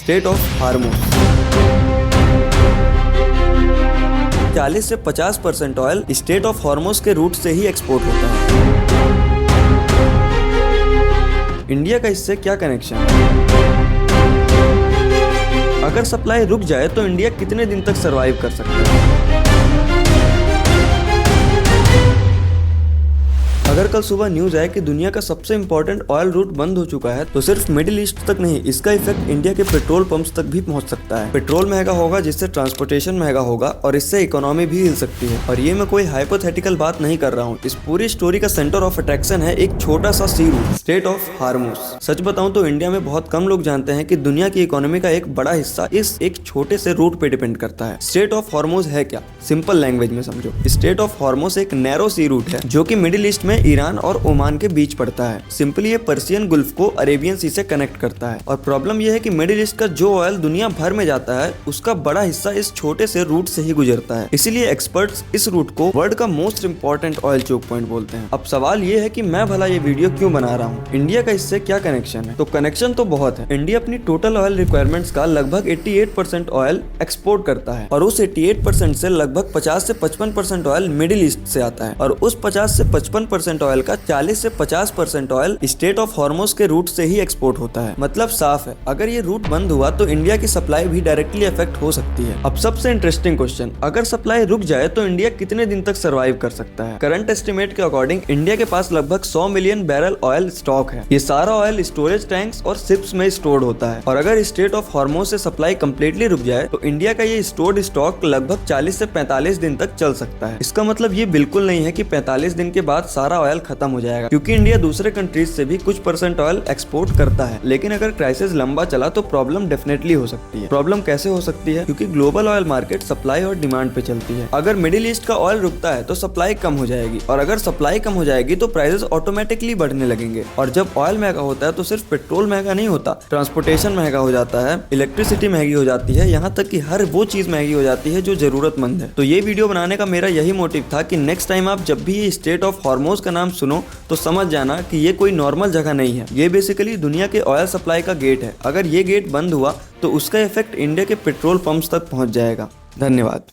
State of हार्मोस। 40 से 50% oil state of हार्मोस के root से ही एक्सपोर्ट होता है। इंडिया का इससे क्या कनेक्शन है? अगर सप्लाई रुक जाए तो इंडिया कितने दिन तक सरवाइव कर सकता है? अगर कल सुबह न्यूज आए कि दुनिया का सबसे इंपॉर्टेंट ऑयल रूट बंद हो चुका है तो सिर्फ मिडिल ईस्ट तक नहीं, इसका इफेक्ट इंडिया के पेट्रोल पंप्स तक भी पहुंच सकता है। पेट्रोल महंगा होगा जिससे ट्रांसपोर्टेशन महंगा होगा और इससे इकोनॉमी भी हिल सकती है। और ये मैं कोई हाइपोथेटिकल बात नहीं कर रहा हूँ। इस पूरी स्टोरी का सेंटर ऑफ अट्रैक्शन है एक छोटा सा सी रूट, स्टेट ऑफ हार्मोस। सच बताऊं तो इंडिया में बहुत कम लोग जानते हैं कि दुनिया की इकोनॉमी का एक बड़ा हिस्सा इस एक छोटे से रूट पे डिपेंड करता है। स्टेट ऑफ हार्मोस है क्या? सिंपल लैंग्वेज में समझो, स्टेट ऑफ हार्मोस एक नैरो सी रूट है जो कि मिडिल ईस्ट में ईरान और ओमान के बीच पड़ता है। सिंपली ये पर्सियन गुल्फ को अरेबियन सी से कनेक्ट करता है। और प्रॉब्लम ये है कि मिडिल ईस्ट का जो ऑयल दुनिया भर में जाता है उसका बड़ा हिस्सा इस छोटे से रूट से ही गुजरता है। इसीलिए एक्सपर्ट्स इस रूट को वर्ल्ड का most important oil choke point बोलते हैं। अब सवाल ये है कि मैं भला ये वीडियो क्यों बना रहा हूँ? इंडिया का इससे क्या कनेक्शन है? तो कनेक्शन तो बहुत है। इंडिया अपनी टोटल ऑयल रिक्वायरमेंट्स का लगभग 88% ऑयल एक्सपोर्ट करता है और उस 88% से लगभग 50 से 55% ऑयल मिडिल ईस्ट से आता है और उस 50 से 55% ऑयल का 40 से 50% ऑयल स्टेट ऑफ हार्मोस के रूट से ही एक्सपोर्ट होता है। मतलब साफ है, अगर ये रूट बंद हुआ तो इंडिया की सप्लाई भी डायरेक्टली अफेक्ट हो सकती है। अब सबसे इंटरेस्टिंग क्वेश्चन, अगर सप्लाई रुक जाए तो इंडिया कितने दिन तक सरवाइव कर सकता है? करंट एस्टिमेट के अकॉर्डिंग इंडिया के पास लगभग 100 मिलियन बैरल ऑयल स्टॉक है। ये सारा ऑयल स्टोरेज टैंक्स और शिप्स में स्टोर्ड होता है और अगर स्टेट ऑफ हार्मोस से सप्लाई कंप्लीटली रुक जाए तो इंडिया का ये स्टोर्ड स्टॉक लगभग 40 से 45 दिन तक चल सकता है। इसका मतलब ये बिल्कुल नहीं है कि 45 दिन के बाद सारा ऑयल खत्म हो जाएगा, क्योंकि इंडिया दूसरे कंट्रीज से भी कुछ % ऑयल एक्सपोर्ट करता है। लेकिन अगर क्राइसिस लंबा चला तो प्रॉब्लम डेफिनेटली हो सकती है। प्रॉब्लम कैसे हो सकती है? क्योंकि ग्लोबल ऑयल मार्केट सप्लाई और डिमांड पे चलती है। अगर मिडिल ईस्ट का ऑयल रुकता है तो सप्लाई कम हो जाएगी और अगर सप्लाई कम हो जाएगी तो प्राइसेस ऑटोमेटिकली बढ़ने लगेंगे। और जब ऑयल महंगा होता है तो सिर्फ पेट्रोल महंगा नहीं होता, ट्रांसपोर्टेशन महंगा हो जाता है, इलेक्ट्रिसिटी महंगी हो जाती है, यहाँ तक कि हर वो चीज महंगी हो जाती है जो जरूरतमंद है। तो ये वीडियो बनाने का मेरा यही मोटिव था कि नेक्स्ट टाइम आप जब भी ये स्टेट ऑफ हार्मोस का नाम सुनो तो समझ जाना कि ये कोई नॉर्मल जगह नहीं है। ये बेसिकली दुनिया के ऑयल सप्लाई का गेट है। अगर ये गेट बंद हुआ तो उसका इफेक्ट इंडिया के पेट्रोल पंप्स तक पहुंच जाएगा। धन्यवाद।